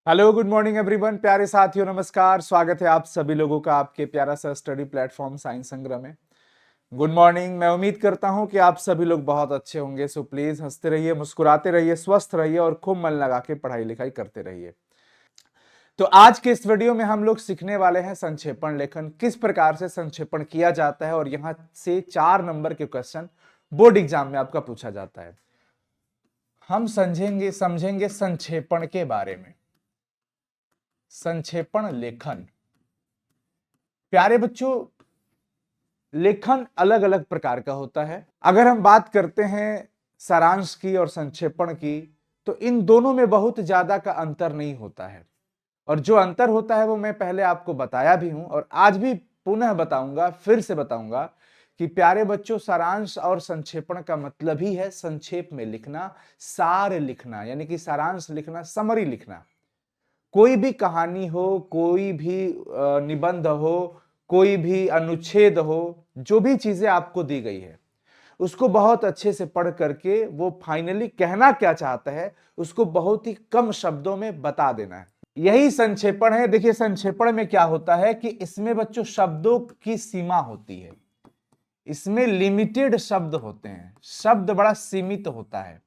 Hello good morning everyone. प्यारे साथियों नमस्कार। स्वागत है आप सभी लोगों का आपके प्यारा सा स्टडी प्लेटफॉर्म साइंस संग्रह में। Good morning. मैं उम्मीद करता हूं कि आप सभी लोग बहुत अच्छे होंगे। सो प्लीज हंसते रहिए, मुस्कुराते रहिए, स्वस्थ रहिए और खूब मन लगा के पढ़ाई लिखाई करते रहिए। तो आज के इस वीडियो में हम लोग सीखने वाले हैं संक्षेपण लेखन, किस प्रकार से संक्षेपण किया जाता है और यहां से 4 नंबर के क्वेश्चन बोर्ड एग्जाम में आपका पूछा जाता है। हम समझेंगे संक्षेपण के बारे में। संक्षेपण लेखन। प्यारे बच्चों, लेखन अलग अलग प्रकार का होता है। अगर हम बात करते हैं सारांश की और संक्षेपण की, तो इन दोनों में बहुत ज्यादा का अंतर नहीं होता है। और जो अंतर होता है वो मैं पहले आपको बताया भी हूं और आज भी पुनः बताऊंगा, फिर से बताऊंगा कि प्यारे बच्चों, सारांश और संक्षेपण का मतलब ही है संक्षेप में लिखना, सार लिखना, यानी कि सारांश लिखना, समरी लिखना। कोई भी कहानी हो, कोई भी निबंध हो, कोई भी अनुच्छेद हो, जो भी चीजें आपको दी गई है उसको बहुत अच्छे से पढ़ करके वो फाइनली कहना क्या चाहता है उसको बहुत ही कम शब्दों में बता देना है। यही संक्षेपण है। देखिए संक्षेपण में क्या होता है कि इसमें बच्चों शब्दों की सीमा होती है। इसमें लिमिटेड शब्द होते हैं, शब्द बड़ा सीमित होता है।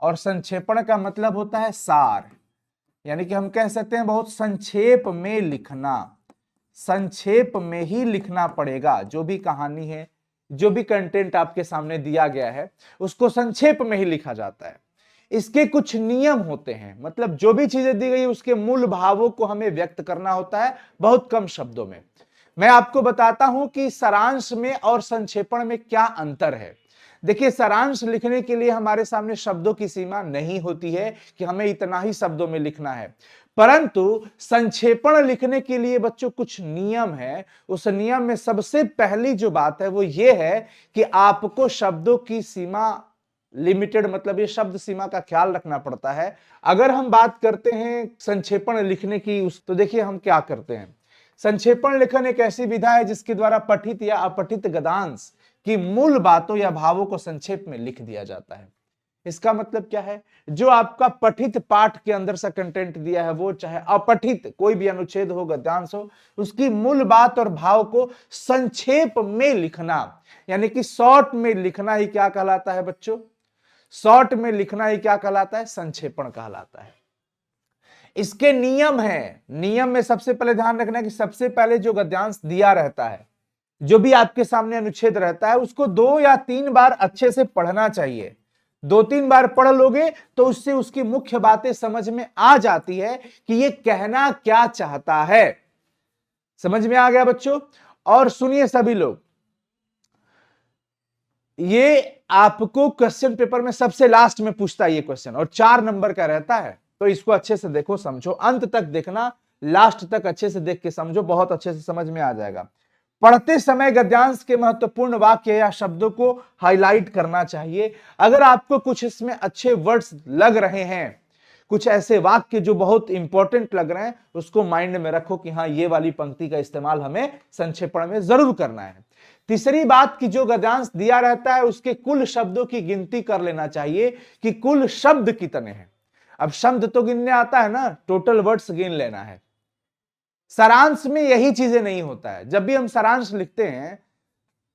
और संक्षेपण का मतलब होता है सार, यानी कि हम कह सकते हैं बहुत संक्षेप में लिखना। संक्षेप में ही लिखना पड़ेगा। जो भी कहानी है, जो भी कंटेंट आपके सामने दिया गया है उसको संक्षेप में ही लिखा जाता है। इसके कुछ नियम होते हैं, मतलब जो भी चीजें दी गई उसके मूल भावों को हमें व्यक्त करना होता है बहुत कम शब्दों में। मैं आपको बताता हूं कि सारांश में और संक्षेपण में क्या अंतर है। देखिए सारांश लिखने के लिए हमारे सामने शब्दों की सीमा नहीं होती है कि हमें इतना ही शब्दों में लिखना है, परंतु संक्षेपण लिखने के लिए बच्चों कुछ नियम है। उस नियम में सबसे पहली जो बात है वो ये है कि आपको शब्दों की सीमा लिमिटेड, मतलब ये शब्द सीमा का ख्याल रखना पड़ता है। अगर हम बात करते हैं संक्षेपण लिखने की तो देखिए हम क्या करते हैं। संक्षेपण लेखन एक ऐसी विधा है जिसके द्वारा पठित या अपठित गद्यांश की मूल बातों या भावों को संक्षेप में लिख दिया जाता है। इसका मतलब क्या है, जो आपका पठित पाठ के अंदर से कंटेंट दिया है वो चाहे अपठित कोई भी अनुच्छेद हो, गद्यांश हो, उसकी मूल बात और भाव को संक्षेप में लिखना, यानी कि शॉर्ट में लिखना ही क्या कहलाता है बच्चों? शॉर्ट में लिखना ही क्या कहलाता है? संक्षेपण कहलाता है। इसके नियम हैं। नियम में सबसे पहले ध्यान रखना है कि सबसे पहले जो गद्यांश दिया रहता है, जो भी आपके सामने अनुच्छेद रहता है, उसको 2 या 3 बार अच्छे से पढ़ना चाहिए। 2-3 बार पढ़ लोगे तो उससे उसकी मुख्य बातें समझ में आ जाती है कि ये कहना क्या चाहता है। समझ में आ गया बच्चों? और सुनिए सभी लोग, ये आपको क्वेश्चन पेपर में सबसे लास्ट में पूछता है ये क्वेश्चन, और 4 नंबर का रहता है। तो इसको अच्छे से देखो, समझो, अंत तक देखना, लास्ट तक अच्छे से देख के समझो, बहुत अच्छे से समझ में आ जाएगा। पढ़ते समय गद्यांश के महत्वपूर्ण वाक्य या शब्दों को हाईलाइट करना चाहिए। अगर आपको कुछ इसमें अच्छे वर्ड्स लग रहे हैं, कुछ ऐसे वाक्य जो बहुत इंपॉर्टेंट लग रहे हैं, उसको माइंड में रखो कि हाँ ये वाली पंक्ति का इस्तेमाल हमें संक्षेपण में जरूर करना है। तीसरी बात कि जो गद्यांश दिया रहता है उसके कुल शब्दों की गिनती कर लेना चाहिए कि कुल शब्द कितने हैं। अब शब्द तो गिनने आता है ना, टोटल वर्ड्स गिन लेना है। सारांश में यही चीजें नहीं होता है। जब भी हम सारांश लिखते हैं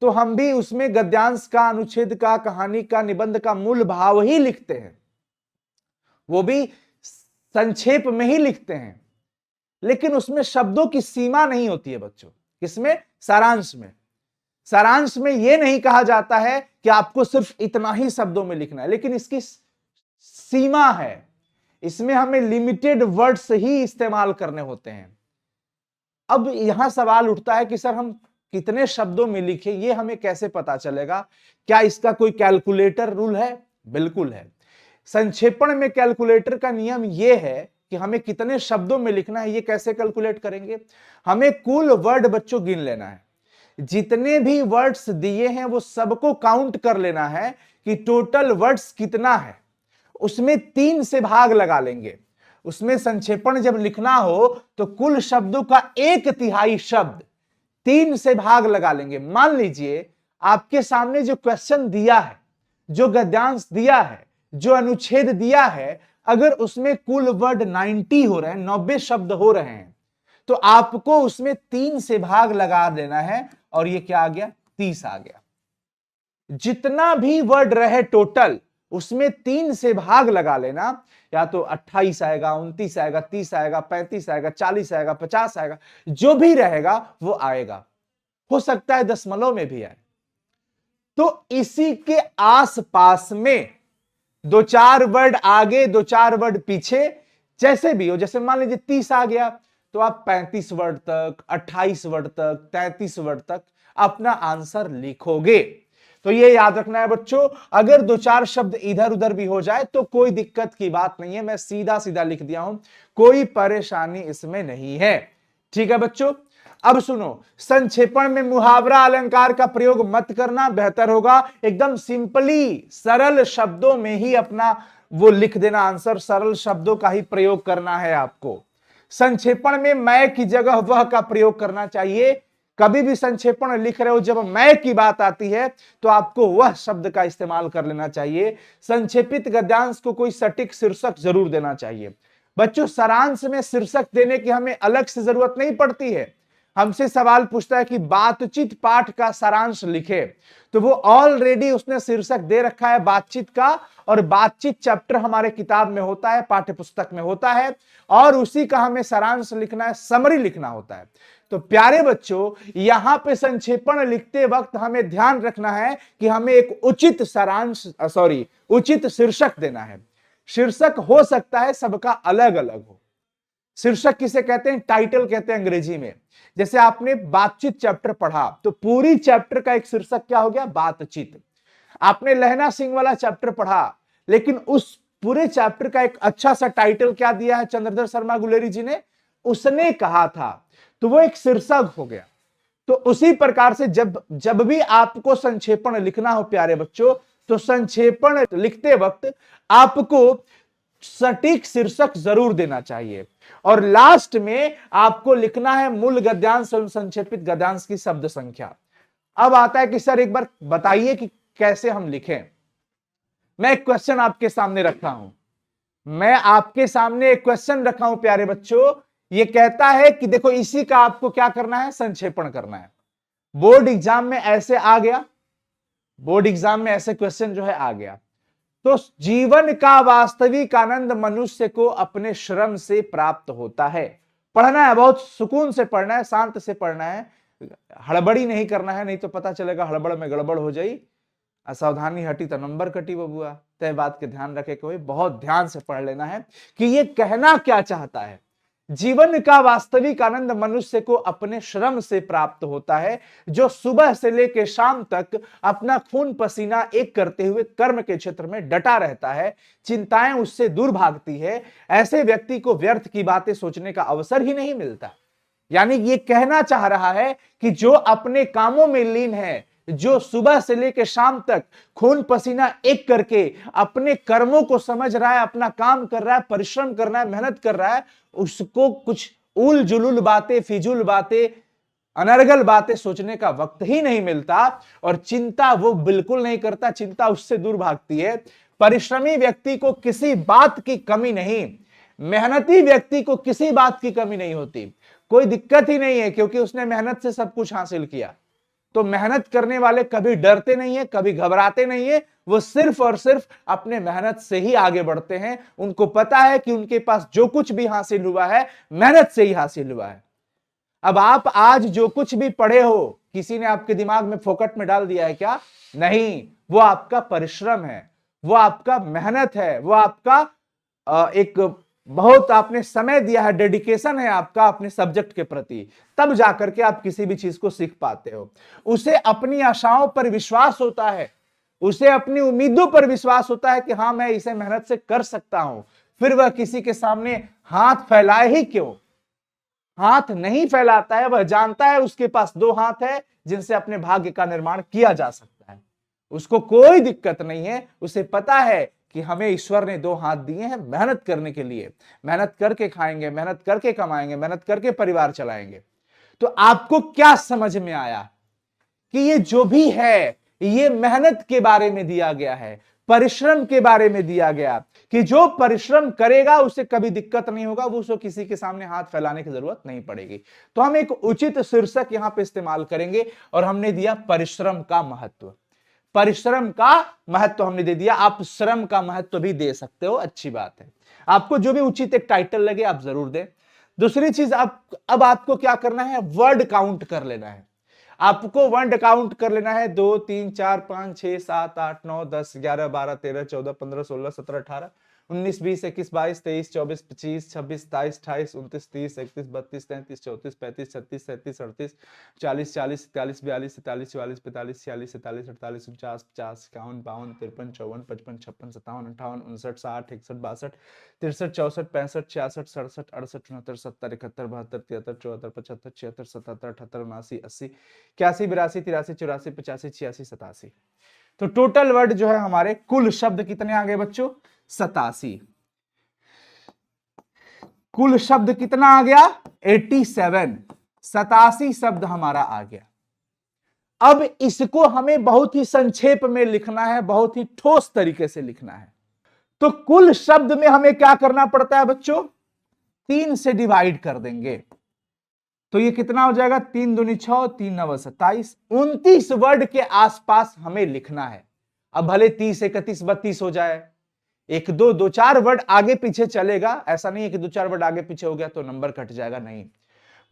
तो हम भी उसमें गद्यांश का, अनुच्छेद का, कहानी का, निबंध का मूल भाव ही लिखते हैं, वो भी संक्षेप में ही लिखते हैं, लेकिन उसमें शब्दों की सीमा नहीं होती है बच्चों। किसमें? सारांश में। सारांश में यह नहीं कहा जाता है कि आपको सिर्फ इतना ही शब्दों में लिखना है, लेकिन इसकी सीमा है। इसमें हमें लिमिटेड वर्ड्स ही इस्तेमाल करने होते हैं। अब यहां सवाल उठता है कि सर हम कितने शब्दों में लिखें, ये हमें कैसे पता चलेगा? क्या इसका कोई कैलकुलेटर रूल है? बिल्कुल है। संक्षेपण में कैलकुलेटर का नियम यह है कि हमें कितने शब्दों में लिखना है। ये कैसे कैलकुलेट करेंगे? हमें कुल वर्ड बच्चों गिन लेना है। जितने भी वर्ड्स दिए हैं वो सबको काउंट कर लेना है कि टोटल वर्ड्स कितना है। उसमें 3 से भाग लगा लेंगे। उसमें संक्षेपण जब लिखना हो तो कुल शब्दों का 1/3 शब्द 3 से भाग लगा लेंगे। मान लीजिए आपके सामने जो क्वेश्चन दिया है, जो गद्यांश दिया है, जो अनुच्छेद दिया है, अगर उसमें कुल वर्ड 90 हो रहे हैं, 90 शब्द हो रहे हैं, तो आपको उसमें 3 से भाग लगा देना है और ये क्या आ गया, 30 आ गया। जितना भी वर्ड रहे टोटल उसमें 3 से भाग लगा लेना, या तो 28 आएगा, 29 आएगा, 30 आएगा, 35 आएगा, 40 आएगा, 50 आएगा, जो भी रहेगा वो आएगा। हो सकता है दशमलव में भी आए। तो इसी के आसपास में 2-4 वर्ड आगे, 2-4 वर्ड पीछे, जैसे भी हो, जैसे मान लीजिए 30 आ गया तो आप 35 वर्ड तक, 28 वर्ड तक, 33 वर्ड तक अपना आंसर लिखोगे। तो ये याद रखना है बच्चों, अगर 2-4 शब्द इधर उधर भी हो जाए तो कोई दिक्कत की बात नहीं है, मैं सीधा सीधा लिख दिया हूं, कोई परेशानी इसमें नहीं है। ठीक है बच्चों, अब सुनो, संक्षेपण में मुहावरा अलंकार का प्रयोग मत करना, बेहतर होगा एकदम सिंपली सरल शब्दों में ही अपना वो लिख देना आंसर, सरल शब्दों का ही प्रयोग करना है आपको। संक्षेपण में मैं की जगह वह का प्रयोग करना चाहिए। कभी भी संक्षेपण लिख रहे हो, जब मैं की बात आती है तो आपको वह शब्द का इस्तेमाल कर लेना चाहिए। संक्षेपित गद्यांश को कोई सटीक शीर्षक जरूर देना चाहिए। बच्चों, सारांश में शीर्षक देने की हमें अलग से जरूरत नहीं पड़ती है। हमसे सवाल पूछता है कि बातचीत पाठ का सारांश लिखे, तो वो ऑलरेडी उसने शीर्षक दे रखा है बातचीत का, और बातचीत चैप्टर हमारे किताब में होता है, पाठ्य पुस्तक में होता है, और उसी का हमें सारांश लिखना है, समरी लिखना होता है। तो प्यारे बच्चों, यहां पे संक्षेपण लिखते वक्त हमें ध्यान रखना है कि हमें एक उचित सारांश उचित शीर्षक देना है। शीर्षक हो सकता है सबका अलग अलग हो। शीर्षक किसे कहते हैं, टाइटल कहते हैं अंग्रेजी में। जैसे आपने बातचीत चैप्टर पढ़ा तो पूरी चैप्टर का एक शीर्षक क्या हो गया, बातचीत। आपने लहना सिंह वाला चैप्टर पढ़ा, लेकिन उस पूरे चैप्टर का एक अच्छा सा टाइटल क्या दिया है चंद्रधर शर्मा गुलेरी जी ने, उसने कहा था, तो वो एक शीर्षक हो गया। तो उसी प्रकार से जब भी आपको संक्षेपण लिखना हो प्यारे बच्चों, तो संक्षेपण लिखते वक्त आपको सटीक शीर्षक जरूर देना चाहिए, और लास्ट में आपको लिखना है मूल गद्यांश एवं संक्षेपित गद्यांश की शब्द संख्या। अब आता है कि सर एक बार बताइए कि कैसे हम लिखें। मैं एक क्वेश्चन आपके सामने रखा हूं, एक क्वेश्चन रखा हूं प्यारे बच्चों। ये कहता है कि देखो, इसी का आपको क्या करना है, संक्षेपण करना है। बोर्ड एग्जाम में ऐसे आ गया, बोर्ड एग्जाम में ऐसे क्वेश्चन जो है आ गया। तो जीवन का वास्तविक आनंद मनुष्य को अपने श्रम से प्राप्त होता है। पढ़ना है, बहुत सुकून से पढ़ना है, शांत से पढ़ना है, हड़बड़ी नहीं करना है, नहीं तो पता चलेगा हड़बड़ में गड़बड़ हो जाई, असावधानी हटी तो नंबर कटी बबुआ। तय बात के ध्यान रखे, कोई बहुत ध्यान से पढ़ लेना है कि ये कहना क्या चाहता है। जीवन का वास्तविक आनंद मनुष्य को अपने श्रम से प्राप्त होता है, जो सुबह से लेकर शाम तक अपना खून पसीना एक करते हुए कर्म के क्षेत्र में डटा रहता है, चिंताएं उससे दूर भागती है। ऐसे व्यक्ति को व्यर्थ की बातें सोचने का अवसर ही नहीं मिलता। यानी ये कहना चाह रहा है कि जो अपने कामों में लीन है, जो सुबह से लेकर शाम तक खून पसीना एक करके अपने कर्मों को समझ रहा है, अपना काम कर रहा है, परिश्रम कर रहा है, मेहनत कर रहा है, उसको कुछ उल जुलूल बातें, फिजूल बातें, अनर्गल बातें सोचने का वक्त ही नहीं मिलता, और चिंता वो बिल्कुल नहीं करता, चिंता उससे दूर भागती है। परिश्रमी व्यक्ति को किसी बात की कमी नहीं, मेहनती व्यक्ति को किसी बात की कमी नहीं होती, कोई दिक्कत ही नहीं है, क्योंकि उसने मेहनत से सब कुछ हासिल किया। तो मेहनत करने वाले कभी डरते नहीं है, कभी घबराते नहीं है, वो सिर्फ और सिर्फ अपने मेहनत से ही आगे बढ़ते हैं। उनको पता है कि उनके पास जो कुछ भी हासिल हुआ है मेहनत से ही हासिल हुआ है। अब आप आज जो कुछ भी पढ़े हो, किसी ने आपके दिमाग में फोकट में डाल दिया है क्या? नहीं, वो आपका परिश्रम है, वो आपका मेहनत है, वो आपका एक बहुत आपने समय दिया है, डेडिकेशन है आपका अपने सब्जेक्ट के प्रति, तब जाकर के आप किसी भी चीज को सीख पाते हो। उसे अपनी आशाओं पर विश्वास होता है, उसे अपनी उम्मीदों पर विश्वास होता है कि हां मैं इसे मेहनत से कर सकता हूं, फिर वह किसी के सामने हाथ फैलाए ही क्यों, हाथ नहीं फैलाता है। वह जानता है उसके पास 2 हाथ है जिनसे अपने भाग्य का निर्माण किया जा सकता है। उसको कोई दिक्कत नहीं है, उसे पता है कि हमें ईश्वर ने 2 हाथ दिए हैं मेहनत करने के लिए, मेहनत करके खाएंगे, मेहनत करके कमाएंगे, मेहनत करके परिवार चलाएंगे। तो आपको क्या समझ में आया कि ये जो भी है ये मेहनत के बारे में दिया गया है, परिश्रम के बारे में दिया गया कि जो परिश्रम करेगा उसे कभी दिक्कत नहीं होगा, वो उसको किसी के सामने हाथ फैलाने की जरूरत नहीं पड़ेगी। तो हम एक उचित शीर्षक यहां पे इस्तेमाल करेंगे और हमने दिया परिश्रम का महत्व। परिश्रम का महत्व हमने दे दिया, आप श्रम का महत्व भी दे सकते हो, अच्छी बात है। आपको जो भी उचित एक टाइटल लगे आप जरूर दें। दूसरी चीज, अब आपको क्या करना है, वर्ड काउंट कर लेना है। आपको वर्ड काउंट कर लेना है 2 3 4 5 6 7 8 9 10 11 12 13 14 15 16 17 18 19 20 21 22 23 24 25 26 27 28 29 30 31 32 33 34 35 36 37 38 40 40 41 42 43 44 45 46 47 48 49 50 51 52 53 54 55 56 57 58 59 60 61 62 63 64 65 66 67 68 69 70 71 72 73 74 75 76 77 78 79 80 81 82 83 84 85 86 87। तो टोटल वर्ड जो है हमारे, कुल शब्द कितने आ गए बच्चों, 87। कुल शब्द कितना आ गया, 87। 87 शब्द हमारा आ गया। अब इसको हमें बहुत ही संक्षेप में लिखना है, बहुत ही ठोस तरीके से लिखना है। तो कुल शब्द में हमें क्या करना पड़ता है बच्चों, 3 से डिवाइड कर देंगे। तो ये कितना हो जाएगा, 3 दूनी 6, 3 9 27, 29 वर्ड के आसपास हमें लिखना है। अब भले 30 31 32 हो जाए, एक दो चार वर्ड आगे पीछे चलेगा, ऐसा नहीं है कि 2-4 वर्ड आगे पीछे हो गया तो नंबर कट जाएगा, नहीं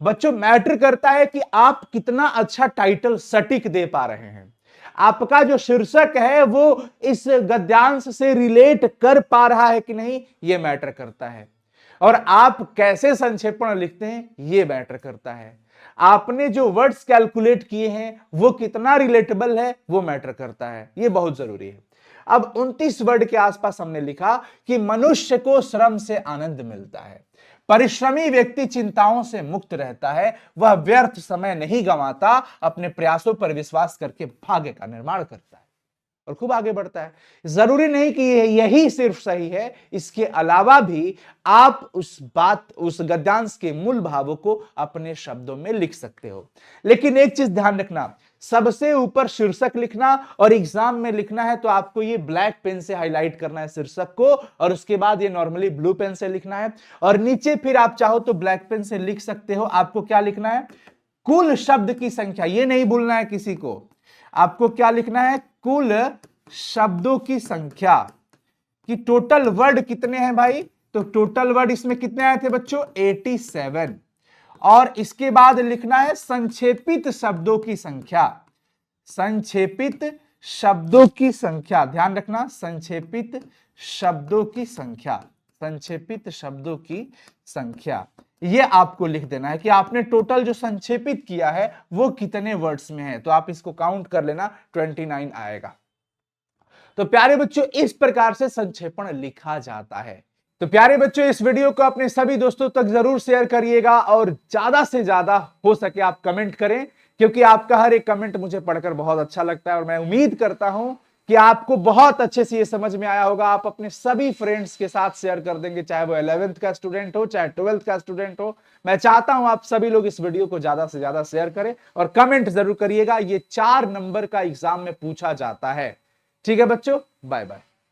बच्चों। मैटर करता है कि आप कितना अच्छा टाइटल सटीक दे पा रहे हैं, आपका जो शीर्षक है वो इस गद्यांश से रिलेट कर पा रहा है कि नहीं, यह मैटर करता है। और आप कैसे संक्षेपण लिखते हैं यह मैटर करता है। आपने जो वर्ड्स कैलकुलेट किए हैं वो कितना रिलेटेबल है वो मैटर करता है, यह बहुत जरूरी है। अब 29 वर्ड के आसपास हमने लिखा कि मनुष्य को श्रम से आनंद मिलता है, परिश्रमी व्यक्ति चिंताओं से मुक्त रहता है, वह व्यर्थ समय नहीं गंवाता, अपने प्रयासों पर विश्वास करके भाग्य का निर्माण करता है और खूब आगे बढ़ता है। जरूरी नहीं कि यही सिर्फ सही है, इसके अलावा भी आप उस गद्यांश के मूल भावों को अपने शब्दों में लिख सकते हो। लेकिन एक चीज ध्यान रखना, सबसे ऊपर शीर्षक लिखना और एग्जाम में लिखना है तो आपको ये ब्लैक पेन से हाईलाइट करना है शीर्षक को, और उसके बाद ये नॉर्मली ब्लू पेन से लिखना है, और नीचे फिर आप चाहो तो ब्लैक पेन से लिख सकते हो। आपको क्या लिखना है, कुल शब्द की संख्या, ये नहीं भूलना है किसी को। आपको क्या लिखना है, कुल शब्दों की संख्या, कि टोटल वर्ड कितने हैं भाई, तो टोटल वर्ड इसमें कितने आए थे बच्चों, 87। और इसके बाद लिखना है संक्षेपित शब्दों की संख्या, संक्षेपित शब्दों की संख्या, ध्यान रखना, संक्षेपित शब्दों की संख्या, संक्षेपित शब्दों की संख्या, ये आपको लिख देना है कि आपने टोटल जो संक्षेपित किया है वो कितने वर्ड्स में है। तो आप इसको काउंट कर लेना, 29 आएगा। तो प्यारे बच्चों, इस प्रकार से संक्षेपण लिखा जाता है। तो प्यारे बच्चों, इस वीडियो को अपने सभी दोस्तों तक जरूर शेयर करिएगा और ज्यादा से ज्यादा हो सके आप कमेंट करें, क्योंकि आपका हर एक कमेंट मुझे पढ़कर बहुत अच्छा लगता है और मैं उम्मीद करता हूं कि आपको बहुत अच्छे से ये समझ में आया होगा। आप अपने सभी फ्रेंड्स के साथ शेयर कर देंगे, चाहे वो 11th का स्टूडेंट हो चाहे 12th का स्टूडेंट हो। मैं चाहता हूं आप सभी लोग इस वीडियो को ज्यादा से ज्यादा शेयर करें और कमेंट जरूर करिएगा। ये 4 नंबर का एग्जाम में पूछा जाता है। ठीक है बच्चों, बाय बाय।